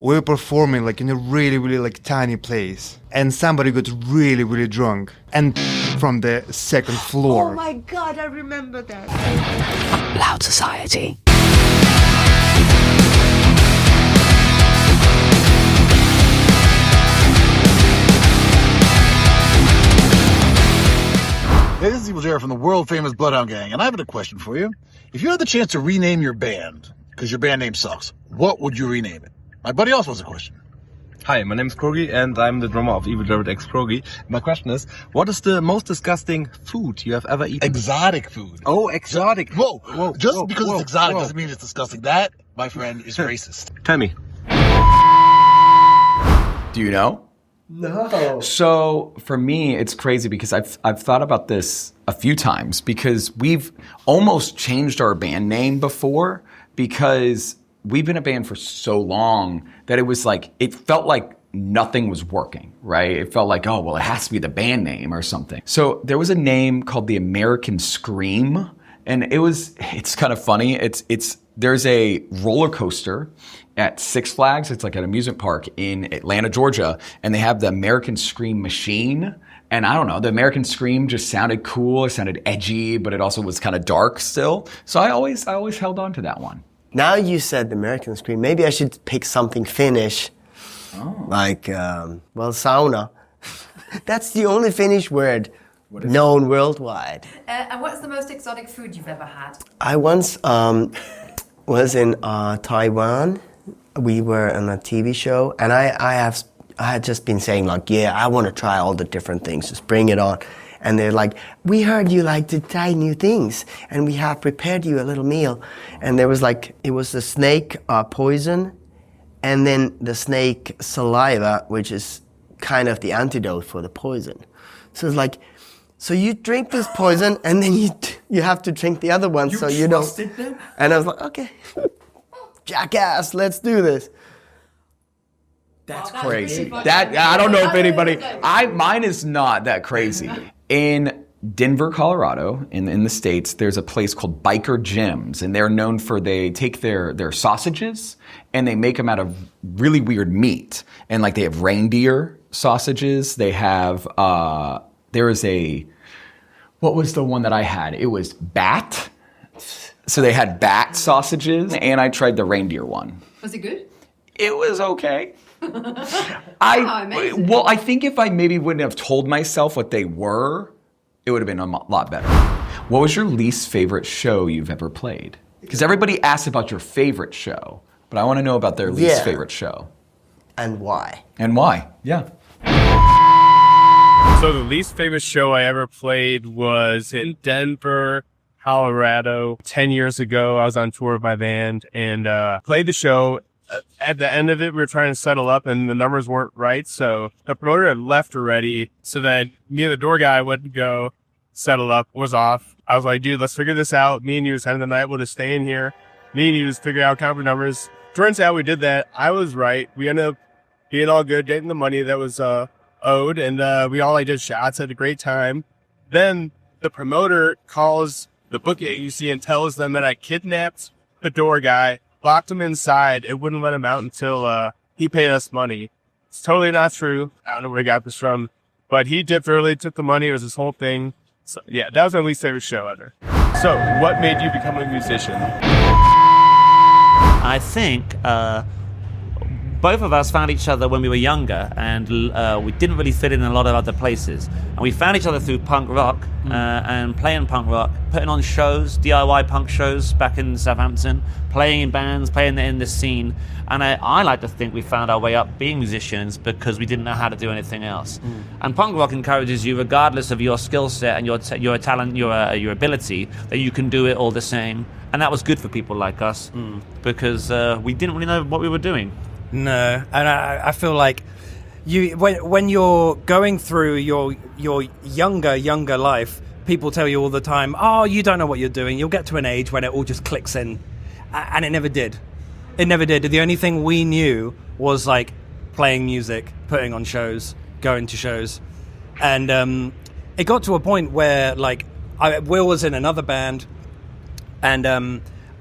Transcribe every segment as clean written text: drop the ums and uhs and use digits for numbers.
We were performing like in a really, really like tiny place, and somebody got really, really drunk and from the second floor. Oh my God, I remember that. Loud Society. Hey, this is Evil Jared from the world-famous Bloodhound Gang, and I have a question for you. If you had the chance to rename your band, because your band name sucks, what would you rename it? My buddy also has a question. Hi, my name is Krogi, and I'm the drummer of Evil Jared X Krogi. My question is, what is the most disgusting food you have ever eaten? Exotic food. Oh, exotic. Whoa. Just whoa, because whoa, it's exotic whoa. doesn't mean it's disgusting. That, my friend, is racist. Tell me. Do you know? No. So for me, it's crazy because I've thought about this a few times because we've almost changed our band name before because we've been a band for so long that it felt like nothing was working, right? It felt like, oh, well, it has to be the band name or something. So there was a name called the American Scream, and it's kind of funny. There's a roller coaster at Six Flags. It's like an amusement park in Atlanta, Georgia, and they have the American Scream machine. And I don't know, the American Scream just sounded cool. It sounded edgy, but it also was kind of dark still. So I always held on to that one. Now you said the American Scream. Maybe I should pick something Finnish, like sauna. That's the only Finnish word known worldwide. And what's the most exotic food you've ever had? I once was in Taiwan. We were on a TV show, and I had just been saying like, yeah, I want to try all the different things. Just bring it on. And they're like, we heard you like to try new things, and we have prepared you a little meal. And there was it was the snake poison, and then the snake saliva, which is kind of the antidote for the poison. So it's like, so you drink this poison, and then you have to drink the other one, so you don't. Them? And I was like, okay, jackass, let's do this. That's crazy. I don't know if anybody. Mine is not that crazy. In Denver, Colorado, in the States, there's a place called Biker Gyms, and they're known for they take their sausages and they make them out of really weird meat. And they have reindeer sausages. They have what was the one that I had? It was bat. So they had bat sausages, and I tried the reindeer one. Was it good? It was okay. Amazing. I think if I maybe wouldn't have told myself what they were, it would have been a lot better. What was your least favorite show you've ever played? Because everybody asks about your favorite show, but I want to know about their least favorite show. And why? Yeah. So the least favorite show I ever played was in Denver, Colorado. 10 years ago, I was on tour with my band and played the show. At the end of it, we were trying to settle up and the numbers weren't right. So the promoter had left already. So then me and the door guy went to go settle up, was off. I was like, dude, let's figure this out. Me and you, end of the night, we'll just stay in here. Me and you just figure out counter numbers. Turns out we did that. I was right. We ended up being all good, getting the money that was owed. And we all did shots, had a great time. Then the promoter calls the booking agency and tells them that I kidnapped the door guy, locked him inside, and wouldn't let him out until he paid us money. It's totally not true. I don't know where he got this from, but he dipped early, took the money. It was this whole thing. So, yeah, that was my least favorite show ever. So, what made you become a musician? I think both of us found each other when we were younger, and we didn't really fit in a lot of other places. And we found each other through punk rock and playing punk rock, putting on shows, DIY punk shows back in Southampton, playing in bands, playing in the scene. And I like to think we found our way up being musicians because we didn't know how to do anything else. And punk rock encourages you, regardless of your skill set and your talent, your ability, that you can do it all the same. And that was good for people like us because we didn't really know what we were doing. No, and I feel like when you're going through your younger life, people tell you all the time, oh, you don't know what you're doing. You'll get to an age when it all just clicks in. And it never did. It never did. The only thing we knew was playing music, putting on shows, going to shows. And it got to a point where Will was in another band, and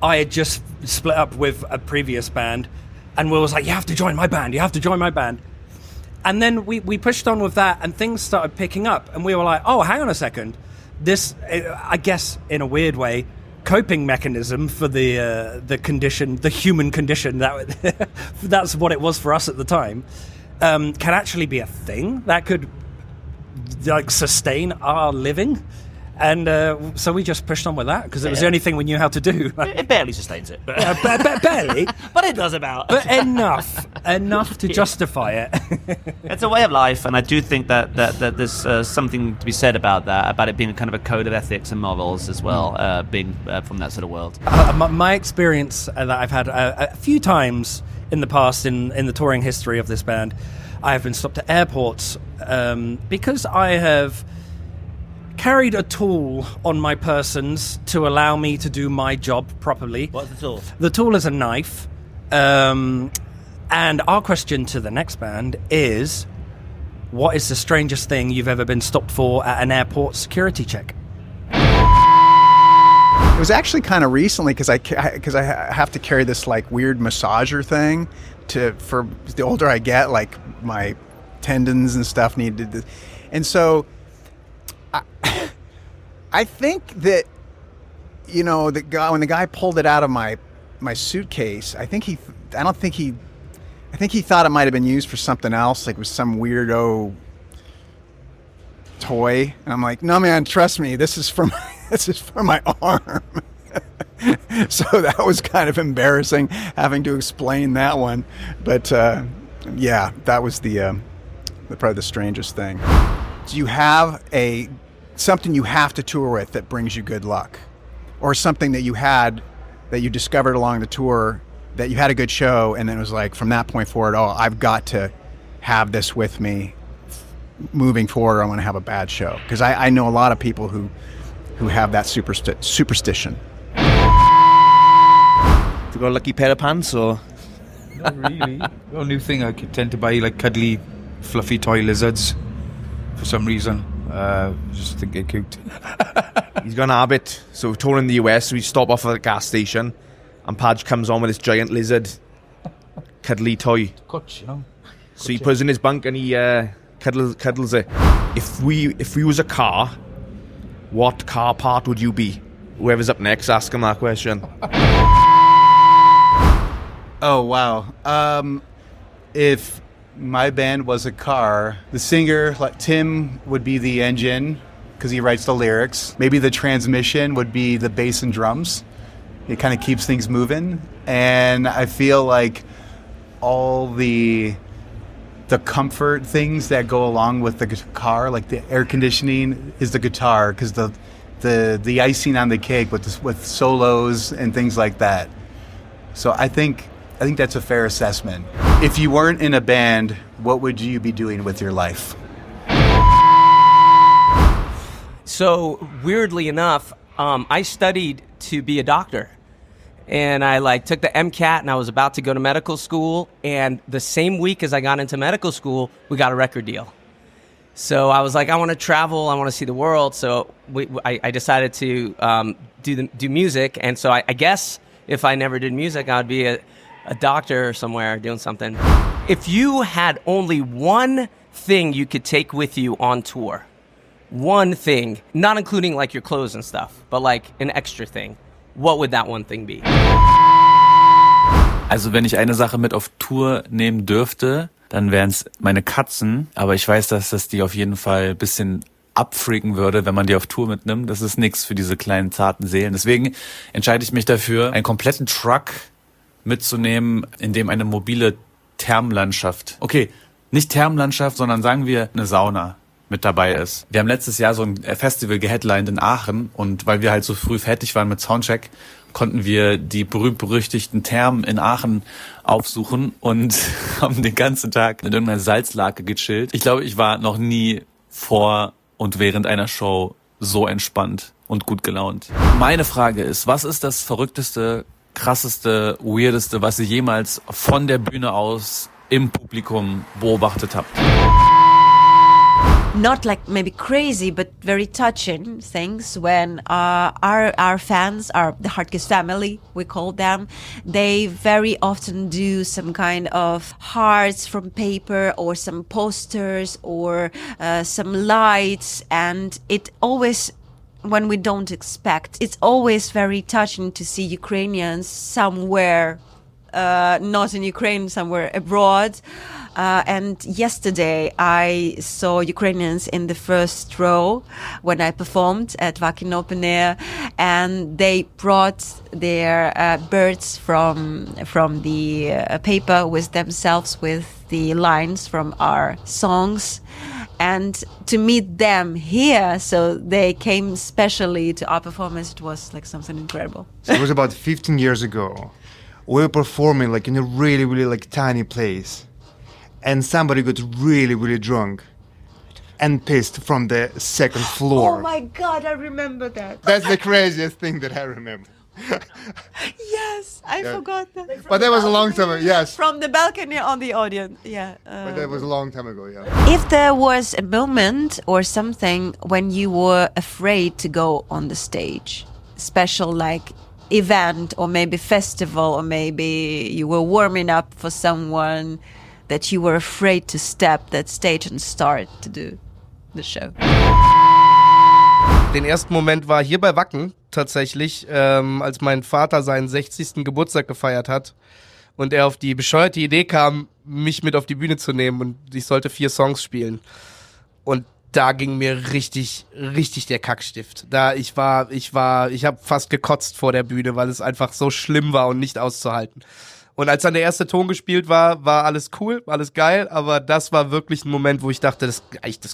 I had just split up with a previous band. And Will was like, you have to join my band, you have to join my band. And then we pushed on with that, and things started picking up. And we were like, oh, hang on a second. This, I guess, in a weird way, coping mechanism for the condition, the human condition, that's what it was for us at the time, can actually be a thing that could like sustain our living. And so we just pushed on with that because it was the only thing we knew how to do. It barely sustains it. Barely. But it does about. But enough to justify it. It's a way of life, and I do think that there's something to be said about it being kind of a code of ethics and morals as well, being from that sort of world. My experience that I've had a few times in the past in the touring history of this band, I have been stopped at airports because I have carried a tool on my persons to allow me to do my job properly. What's the tool? The tool is a knife. And our question to the next band is, what is the strangest thing you've ever been stopped for at an airport security check? It was actually kind of recently because I have to carry this like weird massager thing for the older I get, like my tendons and stuff needed to, and so I think that, you know, when the guy pulled it out of my suitcase, I think he thought it might have been used for something else, like it was some weirdo toy. And I'm like, no man, trust me, this is for my arm. So that was kind of embarrassing having to explain that one. But yeah, that was probably the strangest thing. Do you have something you have to tour with that brings you good luck, or something that you discovered along the tour that you had a good show, and then it was like from that point forward, oh, I've got to have this with me moving forward, or I'm going to have a bad show? Because I know a lot of people who have that superstition. Have you got a lucky pair of pants, or? Not really. The only thing I tend to buy like cuddly, fluffy toy lizards for some reason. Just think they're cute. He's got an habit. So we're touring the US, we stop off at a gas station, and Padge comes on with this giant lizard, cuddly toy. Coach, you know. So he puts it in his bunk and he cuddles it. If we was a car, what car part would you be? Whoever's up next, ask him that question. Oh wow. If my band was a car, the singer, like Tim, would be the engine because he writes the lyrics. Maybe the transmission would be the bass and drums. It kind of keeps things moving. And I feel like all the comfort things that go along with the guitar, like the air conditioning, is the guitar, because the icing on the cake with solos and things like that. So I think that's a fair assessment. If you weren't in a band, what would you be doing with your life? So weirdly enough, I studied to be a doctor, and I took the MCAT, and I was about to go to medical school. And the same week as I got into medical school, we got a record deal. So I was like, I want to travel, I want to see the world. So I decided to do music, and so I guess if I never did music, I would be a doctor somewhere doing something. If you had only one thing you could take with you on tour, one thing, not including like your clothes and stuff, but like an extra thing, what would that one thing be? Also wenn ich eine Sache mit auf Tour nehmen dürfte, dann wären es meine Katzen. Aber ich weiß, dass das die auf jeden Fall ein bisschen abfreaken würde, wenn man die auf Tour mitnimmt. Das ist nichts für diese kleinen, zarten Seelen. Deswegen entscheide ich mich dafür, einen kompletten Truck mitzunehmen, in dem eine mobile Thermenlandschaft, okay, nicht Thermenlandschaft, sondern sagen wir eine Sauna mit dabei ist. Wir haben letztes Jahr so ein Festival geheadlined in Aachen, und weil wir halt so früh fertig waren mit Soundcheck, konnten wir die berühmt-berüchtigten Thermen in Aachen aufsuchen und haben den ganzen Tag in irgendeiner Salzlake gechillt. Ich glaube, ich war noch nie vor und während einer Show so entspannt und gut gelaunt. Meine Frage ist, was ist das verrückteste, krasseste, weirdeste, was ihr jemals von der Bühne aus im Publikum beobachtet habt? not like maybe crazy, but very touching things when our fans, the Hardkiss family, we call them, they very often do some kind of hearts from paper or some posters or some lights, and it always, when we don't expect, it's always very touching to see Ukrainians somewhere, not in Ukraine, somewhere abroad. And yesterday I saw Ukrainians in the first row when I performed at Wacken Open Air, and they brought their birds from the paper with themselves, with the lines from our songs, and to meet them here, so they came specially to our performance. It was like something incredible. So it was about 15 years ago. We were performing like in a really, really like tiny place. And somebody got really, really drunk and pissed from the second floor. Oh my God, I remember that. That's the craziest thing that I remember. Yes, I forgot that. But that was a long time ago, yes. From the balcony on the audience, yeah. But that was a long time ago, yeah. If there was a moment or something when you were afraid to go on the stage, special like event or maybe festival, or maybe you were warming up for someone, that you were afraid to step that stage and start to do the show? Den ersten Moment war hier bei Wacken tatsächlich, als mein Vater seinen 60. Geburtstag gefeiert hat und er auf die bescheuerte Idee kam, mich mit auf die Bühne zu nehmen, und ich sollte 4 Songs spielen. Und da ging mir richtig der Kackstift. Ich habe fast gekotzt vor der Bühne, weil es einfach so schlimm war und nicht auszuhalten. Und als dann der erste Ton gespielt war alles cool, alles geil, aber das war wirklich ein Moment, wo ich dachte, das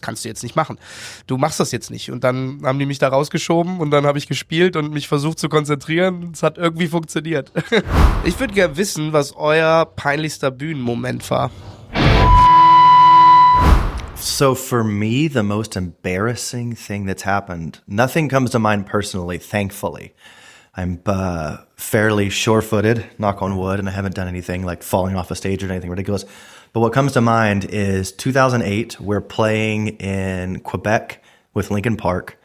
kannst du jetzt nicht machen. Du machst das jetzt nicht. Und dann haben die mich da rausgeschoben und dann habe ich gespielt und mich versucht zu konzentrieren. Es hat irgendwie funktioniert. Ich würde gerne wissen, was euer peinlichster Bühnenmoment war. So for me, the most embarrassing thing that's happened, nothing comes to mind personally, thankfully. I'm fairly sure-footed, knock on wood, and I haven't done anything like falling off a stage or anything ridiculous. But what comes to mind is 2008, we're playing in Quebec with Linkin Park.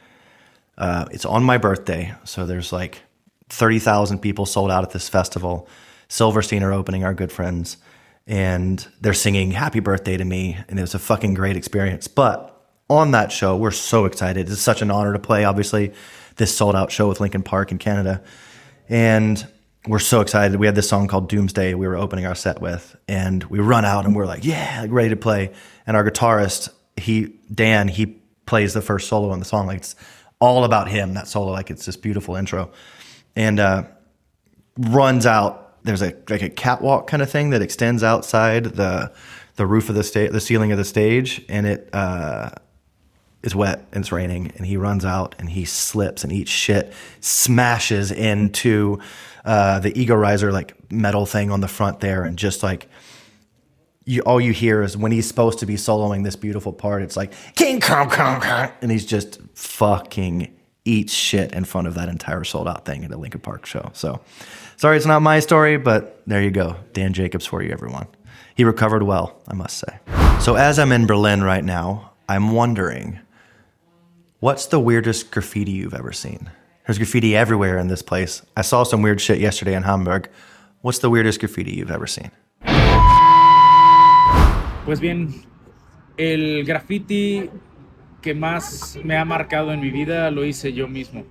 It's on my birthday, so there's like 30,000 people sold out at this festival. Silverstein are opening, our good friends, and they're singing Happy Birthday to me, and it was a fucking great experience. But on that show, we're so excited. It's such an honor to play, obviously, this sold-out show with Linkin Park in Canada. And we're so excited. We had this song called Doomsday we were opening our set with. And we run out and we're like, yeah, like ready to play. And our guitarist, Dan, he plays the first solo on the song. Like it's all about him, that solo. Like it's this beautiful intro. And runs out. There's a catwalk kind of thing that extends outside the roof of the ceiling of the stage. And it is wet and it's raining, and he runs out and he slips and eats shit, smashes into the ego riser like metal thing on the front there, and just like all you hear is when he's supposed to be soloing this beautiful part, it's like King Kong, and he's just fucking eats shit in front of that entire sold out thing at a Linkin Park show. So sorry, it's not my story, but there you go. Dan Jacobs for you, everyone. He recovered well, I must say. So as I'm in Berlin right now, I'm wondering, what's the weirdest graffiti you've ever seen? There's graffiti everywhere in this place. I saw some weird shit yesterday in Hamburg. What's the weirdest graffiti you've ever seen? Pues bien, el graffiti que más me ha marcado en mi vida lo hice yo mismo.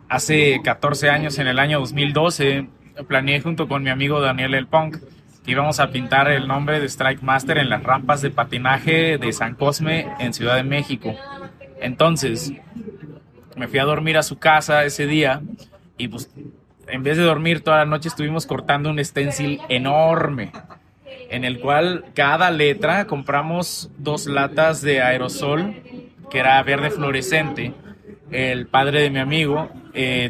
Hace 14 años, en el año 2012, planeé junto con mi amigo Daniel el Punk que íbamos a pintar el nombre de Strike Master en las rampas de patinaje de San Cosme en Ciudad de México. Entonces, me fui a dormir a su casa ese día y pues en vez de dormir toda la noche estuvimos cortando un stencil enorme en el cual cada letra compramos 2 latas de aerosol que era verde fluorescente. El padre de mi amigo,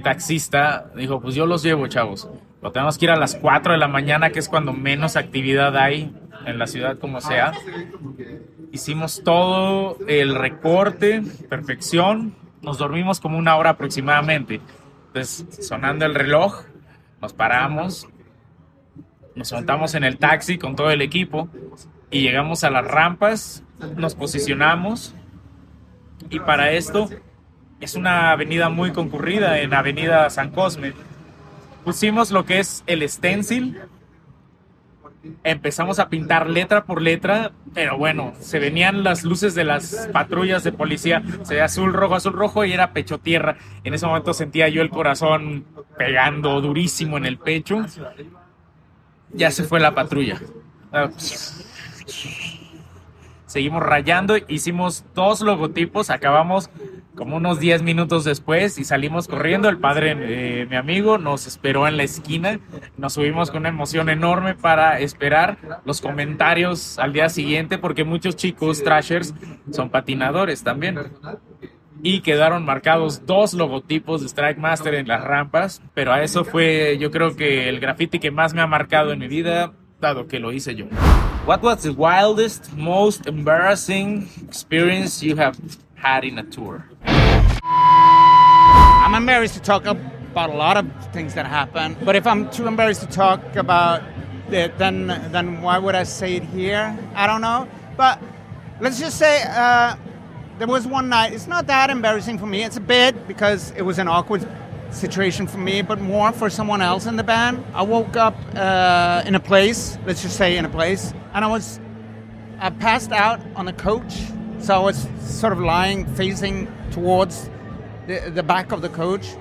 taxista, dijo, pues yo los llevo, chavos. Lo tenemos que ir a las 4 de la mañana, que es cuando menos actividad hay en la ciudad como sea. Hicimos todo el recorte, perfección. Nos dormimos como 1 hora aproximadamente. Entonces, sonando el reloj, nos paramos, nos montamos en el taxi con todo el equipo y llegamos a las rampas, nos posicionamos Y para esto es una avenida muy concurrida, en Avenida San Cosme. Pusimos lo que es el stencil. Empezamos a pintar letra por letra, pero bueno, se venían las luces de las patrullas de policía, se veía azul, rojo, y era pecho tierra. En ese momento sentía yo el corazón pegando durísimo en el pecho. Ya se fue la patrulla. Seguimos rayando, hicimos 2 logotipos, acabamos como unos 10 minutos después y salimos corriendo. El padre, mi amigo, nos esperó en la esquina. Nos subimos con una emoción enorme para esperar los comentarios al día siguiente, porque muchos chicos trashers son patinadores también. Y quedaron marcados 2 logotipos de Strike Master en las rampas, pero a eso fue, yo creo que el graffiti que más me ha marcado en mi vida, dado que lo hice yo. What was the wildest, most embarrassing experience you have had in a tour? I'm embarrassed to talk about a lot of things that happen, but if I'm too embarrassed to talk about it, then why would I say it here? I don't know. But let's just say there was one night. It's not that embarrassing for me. It's a bit, because it was an awkward situation for me, but more for someone else in the band. I woke up in a place, let's just say in a place, and I passed out on the coach. So I was sort of lying, facing towards the back of the coach.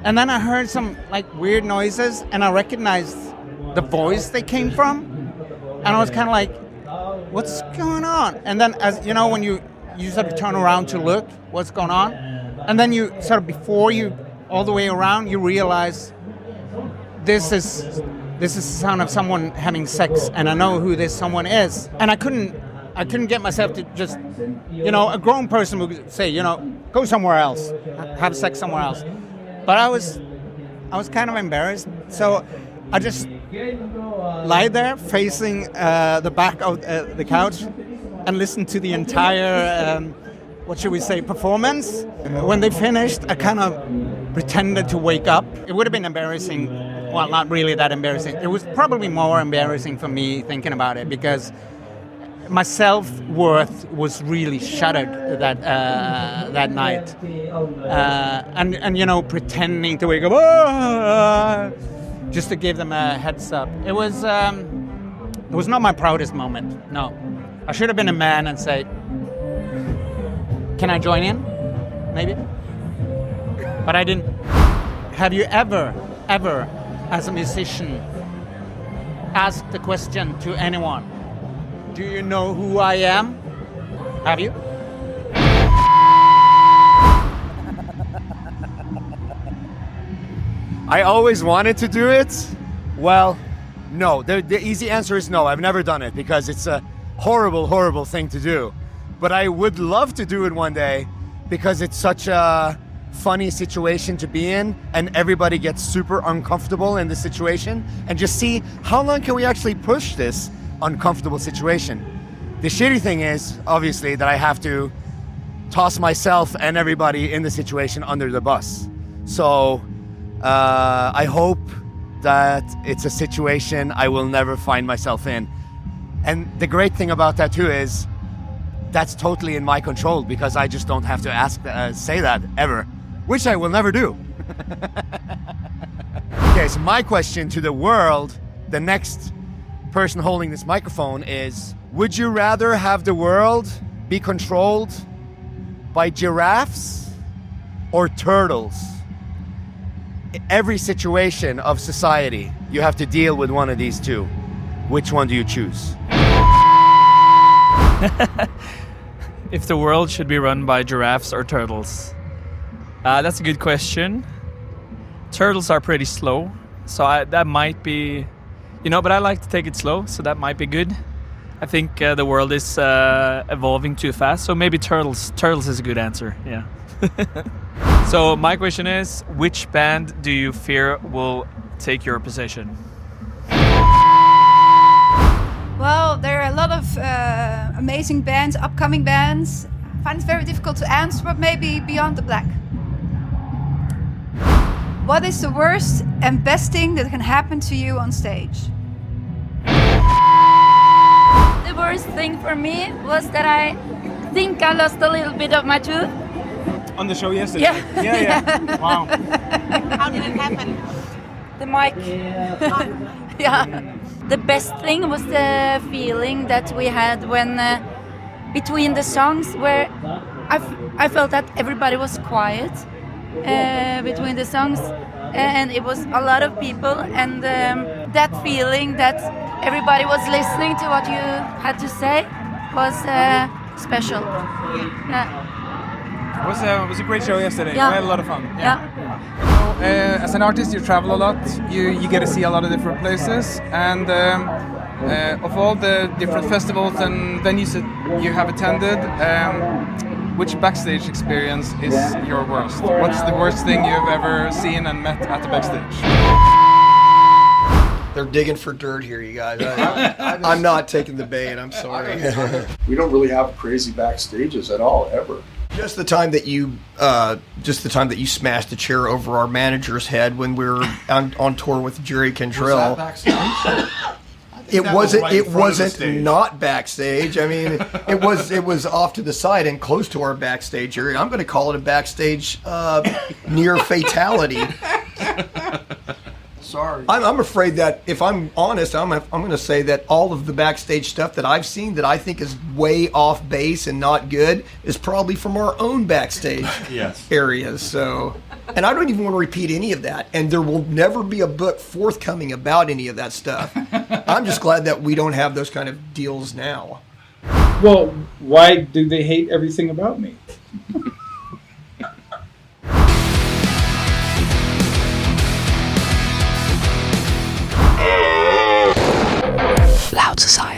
And then I heard some like weird noises, and I recognized the voice they came from. And I was kind of like, what's going on? And then, as you know, when you sort of turn around to look what's going on, and then you sort of, before you all the way around, you realize this is the sound of someone having sex, and I know who this someone is. And I couldn't get myself to just, a grown person would say, go somewhere else, have sex somewhere else. But I was kind of embarrassed, so I just lied there facing the back of the couch and listened to the entire, performance. When they finished, I kind of pretended to wake up. It would have been embarrassing. Well, not really that embarrassing. It was probably more embarrassing for me thinking about it, because my self-worth was really shattered that night. And pretending to wake up, just to give them a heads up. It was not my proudest moment, no. I should have been a man and say, can I join in? Maybe. But I didn't. Have you ever, as a musician, asked the question to anyone, do you know who I am? Have you? I always wanted to do it. Well, no. The easy answer is no. I've never done it because it's a horrible, horrible thing to do. But I would love to do it one day because it's such a funny situation to be in, and everybody gets super uncomfortable in the situation, and just see how long can we actually push this uncomfortable situation. The shitty thing is, obviously, that I have to toss myself and everybody in the situation under the bus. So I hope that it's a situation I will never find myself in. And the great thing about that too is that's totally in my control, because I just don't have to say that ever, which I will never do. Okay, so my question to the world, the next person holding this microphone, is, would you rather have the world be controlled by giraffes or turtles? Every situation of society, you have to deal with one of these two. Which one do you choose? If the world should be run by giraffes or turtles? That's a good question. Turtles are pretty slow, so that might be, but I like to take it slow, so that might be good. I think the world is evolving too fast, so maybe turtles. Turtles is a good answer, yeah. So my question is, which band do you fear will take your position? Well, there are a lot of amazing bands, upcoming bands. I find it very difficult to answer, but maybe Beyond the Black. What is the worst and best thing that can happen to you on stage? The worst thing for me was that I think I lost a little bit of my tooth. On the show yesterday? Yeah. Yeah. Wow. How did it happen? The mic. Yeah. The best thing was the feeling that we had when between the songs, where I felt that everybody was quiet between the songs, and it was a lot of people, and that feeling that everybody was listening to what you had to say was special. Yeah. It was a great show yesterday. Yeah. We had a lot of fun. Yeah. As an artist, you travel a lot. You get to see a lot of different places, and of all the different festivals and venues that you have attended, which backstage experience is your worst? What's the worst thing you've ever seen and met at the backstage? They're digging for dirt here, you guys. I'm not taking the bait. I'm sorry. We don't really have crazy backstages at all, ever. Just the time that you smashed a chair over our manager's head when we were on tour with Jerry Cantrell. Was that backstage? It wasn't not backstage. I mean, it was off to the side and close to our backstage area. I'm going to call it a backstage near fatality. Sorry. I'm afraid that if I'm honest, I'm going to say that all of the backstage stuff that I've seen that I think is way off base and not good is probably from our own backstage areas. So, and I don't even want to repeat any of that. And there will never be a book forthcoming about any of that stuff. I'm just glad that we don't have those kind of deals now. Well, why do they hate everything about me? Loud Society.